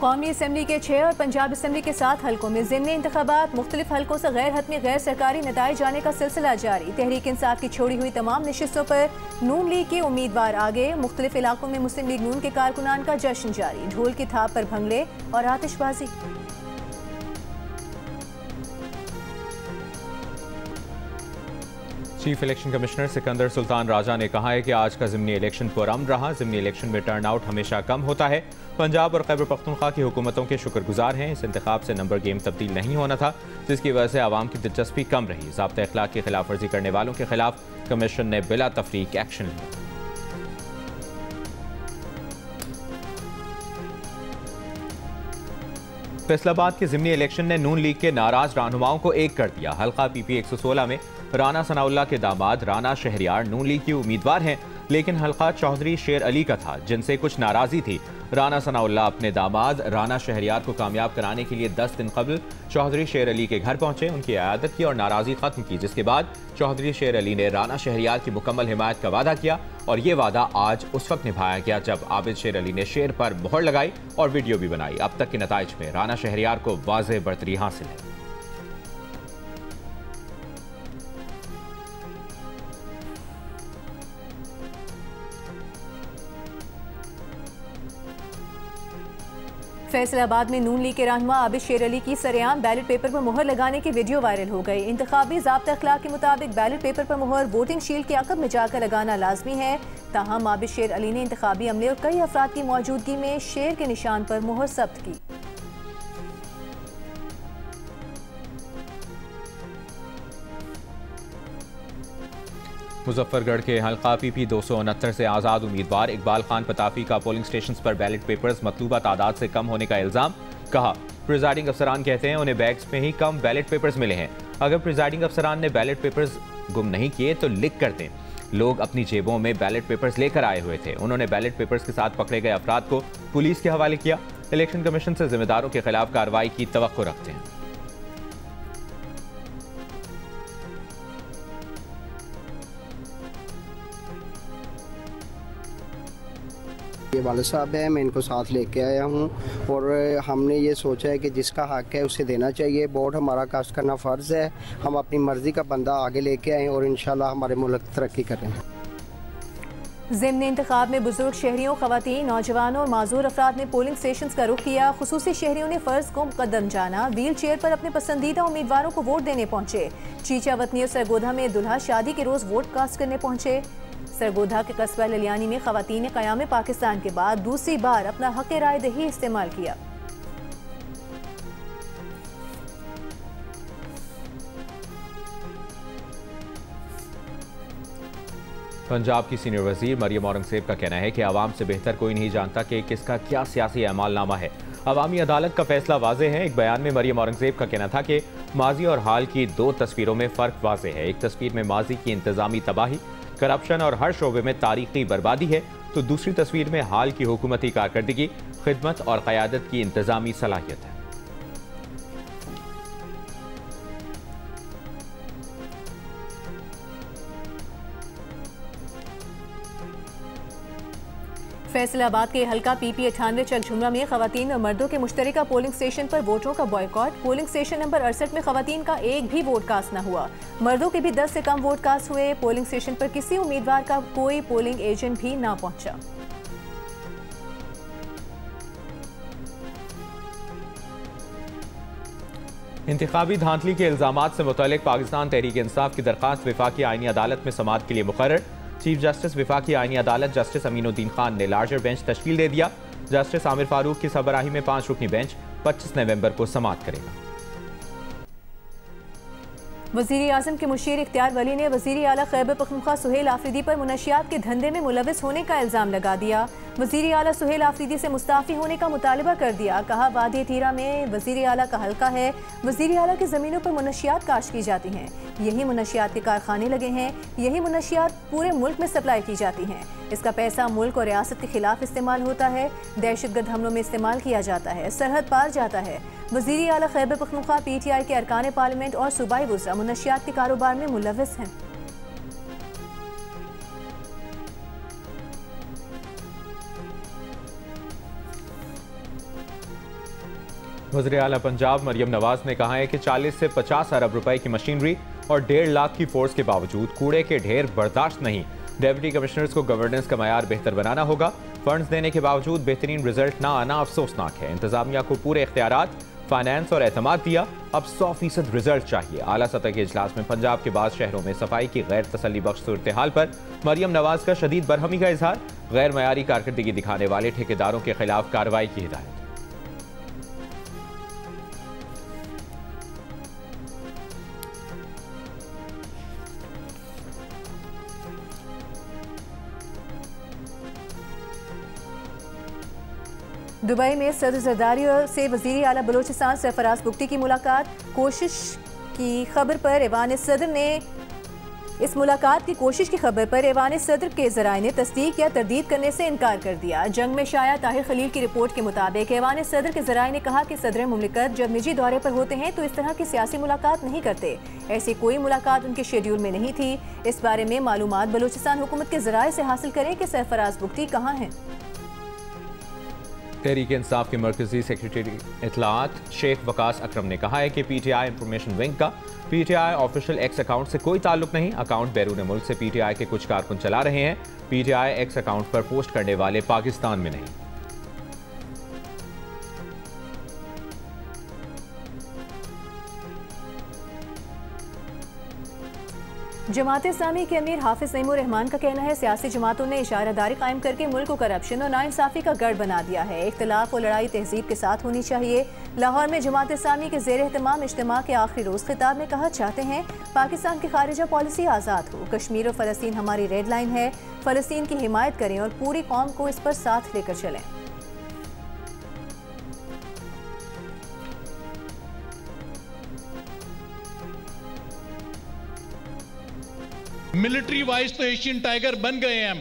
कौमी असम्बली के 6 और पंजाब असम्बली के 7 हल्कों में ज़िमनी इंतखाबात, मुख्तलिफ हल्कों से गैर हतमी गैर सरकारी नताइज जाने का सिलसिला जारी। तहरीक इंसाफ की छोड़ी हुई तमाम नशिस्तों पर नून लीग के उम्मीदवार आगे। मुख्तलिफ इलाकों में मुस्लिम लीग नून के कारकुनान का जश्न जारी। ढोल की थाप पर भंगड़े और आतिशबाजी। Chief election commissioner Sikandar Sultan Raja ने कहा है कि आज का ज़िमनी इलेक्शन पुरअमन रहा। ज़िमनी इलेक्शन में टर्नआउट हमेशा कम होता है। पंजाब और खैबर पख्तूनख्वा की हुकूमतों के शुक्रगुजार हैं। इस इंतखाब से नंबर गेम तब्दील नहीं होना था, जिसकी वजह से आवाम की दिलचस्पी कम रही। ज़ाब्ता अखलाक की खिलाफ वर्जी करने वालों के खिलाफ कमीशन ने बिला तफरीक एक्शन लिया। फैसलाबाद के ज़िमनी इलेक्शन ने नून लीग के नाराज रहनुमाओं को एक कर दिया। हल्का पीपी 116 में राना सनाउल्लाह के दामाद राना शहरियार नून लीग की उम्मीदवार हैं, लेकिन हल्का चौधरी शेर अली का था, जिनसे कुछ नाराजी थी। राना सनाउल्लाह अपने दामाद राना शहरियार को कामयाब कराने के लिए 10 दिन कबल चौधरी शेर अली के घर पहुंचे, उनकी इयादत की और नाराजी खत्म की, जिसके बाद चौधरी शेर अली ने राना शहरियार की मुकम्मल हिमायत का वादा किया और ये वादा आज उस वक्त निभाया गया जब आबिद शेर अली ने शेर पर मोहर लगाई और वीडियो भी बनाई। अब तक के नताइज में राना शहरियार को वाज़ेह बढ़तरी हासिल है। फैसलाबाद में नून लीग के रहनुमा आबिद शेर अली की सरेआम बैलेट पेपर पर मुहर लगाने की वीडियो वायरल हो गई। इंतखाबी ज़ाब्ता अखलाक के मुताबिक बैलेट पेपर पर मुहर वोटिंग शील्ड के अकब में जाकर लगाना लाजमी है। ताहम आबिद शेर अली ने इंतखाबी अमले और कई अफराद की मौजूदगी में शेर के निशान पर मुहर जब्त की। मुजफ्फरगढ़ के हल्का पीपी 269 से आज़ाद उम्मीदवार इकबाल खान पताफी का पोलिंग स्टेशन पर बैलेट पेपर्स मतलूबा तादाद से कम होने का इल्ज़ाम। कहा, प्रिजाइडिंग अफसरान कहते हैं उन्हें बैग्स में ही कम बैलेट पेपर्स मिले हैं। अगर प्रिजाइडिंग अफसरान ने बैलेट पेपर्स गुम नहीं किए तो लिख कर दें। लोग अपनी जेबों में बैलेट पेपर्स लेकर आए हुए थे। उन्होंने बैलेट पेपर्स के साथ पकड़े गए अफराद को पुलिस के हवाले किया। इलेक्शन कमीशन से जिम्मेदारों के खिलाफ कार्रवाई की तवक्को रखते हैं। ये वाले साहब है, मैं इनको साथ लेके आया हूँ और हमने ये सोचा है कि जिसका हक है उसे देना चाहिए। वोट हमारा कास्ट करना फ़र्ज़ है। हम अपनी मर्ज़ी का बंदा आगे लेके आए और इंशाल्लाह हमारे मुल्क तरक्की करें। ज़िमनी इंतखाब में बुजुर्ग शहरियों, खवातीन, नौजवानों और माजूर अफराद ने पोलिंग स्टेशन का रुख किया। खुसूसी शहरियों ने फ़र्ज को मुकद्दम जाना। व्हील चेयर पर अपने पसंदीदा उम्मीदवारों को वोट देने पहुंचे। चीचा वतनी और सरगोधा में दुल्हा शादी के रोज़ वोट कास्ट करने पहुंचे। सरगोधा के कस्बा ललियानी में खवातीन ने क़याम पाकिस्तान के बाद दूसरी बार अपना हक़ राय दही इस्तेमाल किया। पंजाब की सीनियर वजीर मरियम औरंगजेब का कहना है कि आवाम से बेहतर कोई नहीं जानता कि किसका क्या सियासी अमालनामा है। अवामी अदालत का फैसला वाज़े है। एक बयान में मरियम औरंगजेब का कहना था कि माजी और हाल की 2 तस्वीरों में फ़र्क वाज़े है। एक तस्वीर में माजी की इंतज़ामी तबाही, करप्शन और हर शोबे में तारीखी बर्बादी है, तो दूसरी तस्वीर में हाल की हुकूमती कारकर्दगी, खिदमत और क़यादत की इंतज़ामी सलाहियत है। फैसलाबाद के हल्का पीपी 98 चकझुमरा में खवातीन और मर्दों के मुश्तरका पोलिंग स्टेशन पर वोटरों का बॉयकॉट। पोलिंग स्टेशन नंबर 68 में खवातीन का एक भी वोट कास्ट न हुआ। मर्दों के भी 10 से कम वोट कास्ट हुए। पोलिंग स्टेशन पर किसी उम्मीदवार का कोई पोलिंग एजेंट भी ना पहुंचा। इंतखाबी धांधली के इल्जामात से मुतल्लिक पाकिस्तान तहरीक इंसाफ की दरखास्त विफाकी आईनी अदालत में समाअत के लिए मुकर्रर। चीफ जस्टिस विफाकी आईनी अदालत जस्टिस अमीनुद्दीन खान ने लार्जर बेंच तश्कील दे दिया। जस्टिस आमिर फारूक की सरबराही में 5 रुकनी बेंच 25 नवंबर को समाअत करेगा। वज़ीर आज़म के मुशीर इख्तियार वली ने वज़ीर आला खैबर पख्तूनख्वा सुहेल आफरीदी पर मुनशियात के धंधे में मुलविस होने का इल्ज़ाम लगा दिया। वज़ीर आला सुहेल आफरीदी से मुस्ताफ़ी होने का मुतालबा कर दिया। कहा, वादी तीरा में वज़ीर आला का हल्का है। वज़ीर आला की ज़मीनों पर मुनशियात काश्त की जाती हैं। यही मुनशियात के कारखाने लगे हैं। यही मुनशियात पूरे मुल्क में सप्लाई की जाती हैं। इसका पैसा मुल्क और रियासत के खिलाफ इस्तेमाल होता है। दहशतगर्द हमलों में इस्तेमाल किया जाता है। सरहद पार जाता है। वज़ीर आला खैबर पख्तूनख्वा PTI के अरकान पार्लियामेंट और सूबाई वज़रा मुनशियात के कारोबार में मुलविस हैं। वज़ीर आला पंजाब मरियम नवाज ने कहा है कि 40 से 50 अरब रुपए की मशीनरी और 1.5 लाख की फोर्स के बावजूद कूड़े के ढेर बर्दाश्त नहीं। डेप्यूटी कमिश्नर्स को गवर्नेंस का मयार बेहतर बनाना होगा। फंड्स देने के बावजूद बेहतरीन रिजल्ट ना आना अफसोसनाक है। इंतजामिया को पूरे इख्तियारात, फाइनेंस और एतमाद दिया, अब 100% रिजल्ट चाहिए। आला सतह के इजलास में पंजाब के बाद शहरों में सफाई की गैर तसल्ली बख्श सूरत हाल पर मरियम नवाज का शदीद बरहमी का इजहार। गैर मयारी कारकर्दगी दिखाने वाले ठेकेदारों के खिलाफ कार्रवाई की हिदायत। दुबई में सदर जरदारी से वज़ीर आला बलोचिस्तान सरफराज बुगटी की मुलाकात। कोशिश की खबर पर ऐवान सदर ने इस मुलाकात की कोशिश की खबर पर ऐवान सदर के ज़राए ने तस्दीक या तरदीद करने से इनकार कर दिया। जंग में शाया ताहिर खलील की रिपोर्ट के मुताबिक ऐवान सदर के ज़राए ने कहा कि सदर मुमलिकत जब निजी दौरे पर होते हैं तो इस तरह की सियासी मुलाकात नहीं करते। ऐसी कोई मुलाकात उनके शेड्यूल में नहीं थी। इस बारे में मालूमात बलोचिस्तान हुकूमत के ज़राए से हासिल करें कि सरफराज बुगटी कहाँ हैं। तहरीक इंसाफ के मरकजी सेक्रेटरी इतलात शेख वकास अकरम ने कहा है कि PTI इंफॉर्मेशन विंग का PTI ऑफिशियल एक्स अकाउंट से कोई ताल्लुक नहीं। अकाउंट बैरून मुल्क से PTI के कुछ कारकुन चला रहे हैं। PTI एक्स अकाउंट पर पोस्ट करने वाले पाकिस्तान में नहीं। जमात इस्लामी के अमीर हाफिज नईमुर रहमान का कहना है सियासी जमातों ने इशारादारी कायम करके मुल्क को करप्शन और नाइंसाफी का गढ़ बना दिया है। इख्तिलाफ और लड़ाई तहजीब के साथ होनी चाहिए। लाहौर में जमात इस्लामी के ज़ेर एहतमाम इज्तिमा के आखिरी रोज़ खिताब में कहा चाहते हैं पाकिस्तान की खारिजा पॉलिसी आज़ाद हो। कश्मीर और फ़लस्तीन हमारी रेड लाइन है। फ़लस्तीन की हिमायत करें और पूरी कौम को इस पर साथ लेकर चलें। मिलिट्री वाइज तो एशियन टाइगर बन गए हैं हम,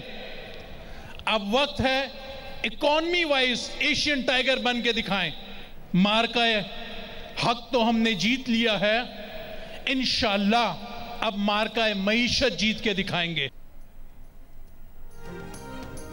अब वक्त है इकोनॉमी वाइज एशियन टाइगर बन के दिखाएं। मार्का हक तो हमने जीत लिया है, इंशाअल्लाह अब मार्का मईशत जीत के दिखाएंगे।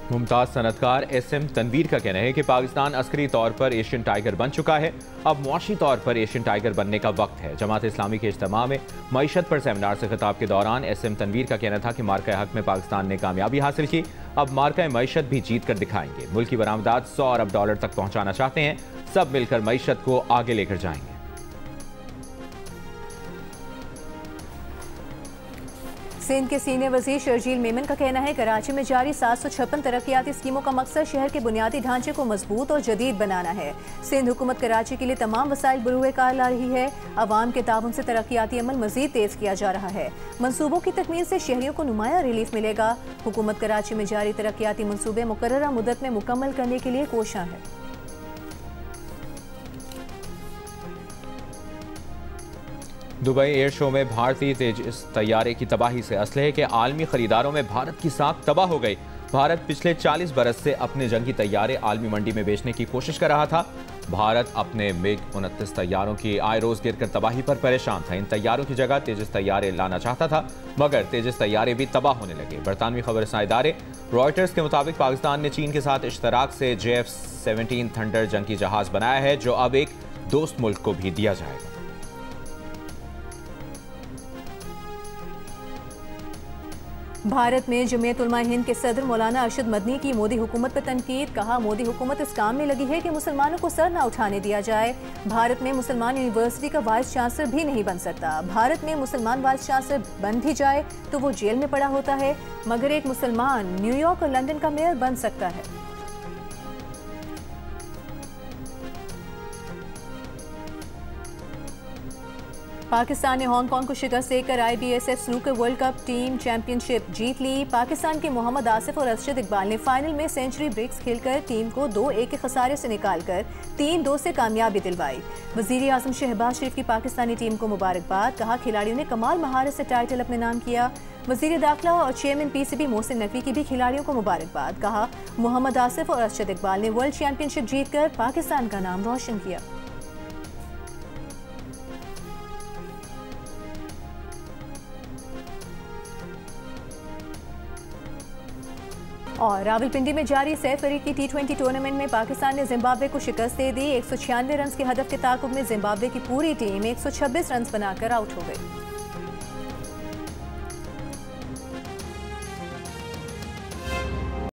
मुमताज सनतकार SM तनवीर का कहना है कि पाकिस्तान अस्करी तौर पर एशियन टाइगर बन चुका है, अब मुआशी तौर पर एशियन टाइगर बनने का वक्त है। जमात इस्लामी के इज्तिमा में मईशत पर सेमिनार से खिताब के दौरान SM तनवीर का कहना था कि मार्का हक में पाकिस्तान ने कामयाबी हासिल की, अब मार्का मईशत भी जीत कर दिखाएंगे। मुल्क की बरामदात $100 अरब तक पहुँचाना चाहते हैं। सब मिलकर मईशत को आगे लेकर जाएंगे। सिंध के सीनियर वजीर शर्जील मेमन का कहना है कराची में जारी 756 तरक्याती स्कीमों का मकसद शहर के बुनियादी ढांचे को मजबूत और जदीद बनाना है। सिंध हुकूमत कराची के लिए तमाम वसाइल बरूए कार ला रही है। अवाम के ताउन से तरक्याती अमल मजीद तेज किया जा रहा है। मनसूबों की तकमील से शहरियों को नुमाया रिलीफ मिलेगा। हुकूमत कराची में जारी तरक्याती मनसूबे मुकर्ररा मुद्दत में मुकम्मल करने के लिए कोशां है। दुबई एयर शो में भारतीय तेजस तैयारे की तबाही से असलहे के आलमी खरीदारों में भारत की साख तबाह हो गई। भारत पिछले 40 बरस से अपने जंगी तैयारे आलमी मंडी में बेचने की कोशिश कर रहा था। भारत अपने MiG-29 तैयारों की आय रोज गिरकर तबाही पर परेशान था। इन तैयारों की जगह तेजस तैयारे लाना चाहता था, मगर तेजस तैयारे भी तबाह होने लगे। बरतानवी खबर रसां इदारे रॉयटर्स के मुताबिक पाकिस्तान ने चीन के साथ इश्तराक से JF-17 थंडर जंगी जहाज बनाया है, जो अब एक दोस्त मुल्क को भी दिया जाएगा। भारत में जमीयत उलमा हिंद के सदर मौलाना अरशद मदनी की मोदी हुकूमत पर तनकीद। कहा मोदी हुकूमत इस काम में लगी है कि मुसलमानों को सर न उठाने दिया जाए। भारत में मुसलमान यूनिवर्सिटी का वाइस चांसलर भी नहीं बन सकता। भारत में मुसलमान वाइस चांसलर बन भी जाए तो वो जेल में पड़ा होता है, मगर एक मुसलमान न्यूयॉर्क और लंदन का मेयर बन सकता है। पाकिस्तान ने हांगकांग को शिकस्त देकर IBSF snooker world cup team championship जीत ली। पाकिस्तान के मोहम्मद आसिफ और अरशद इकबाल ने फाइनल में सेंचुरी ब्रेक्स खेलकर टीम को 2-1 के खसारे से निकालकर 3-2 से कामयाबी दिलवाई। वजीर आजम शहबाज शरीफ की पाकिस्तानी टीम को मुबारकबाद। कहा खिलाड़ियों ने कमाल महारत से टाइटल अपने नाम किया। वजीर दाखिला और चेयरमैन PCB मोहसिन नकवी की भी खिलाड़ियों को मुबारकबाद। कहा मोहम्मद आसिफ और अरशद इकबाल ने वर्ल्ड चैंपियनशिप जीतकर पाकिस्तान का नाम रोशन किया। और रावलपिंडी में जारी सैफ अली की T20 टूर्नामेंट में पाकिस्तान ने जिम्बाब्वे को शिकस्त दे दी। 196 रन के हदफ के ताकुब में जिम्बाब्वे की पूरी टीम 126 रन बनाकर आउट हो गई।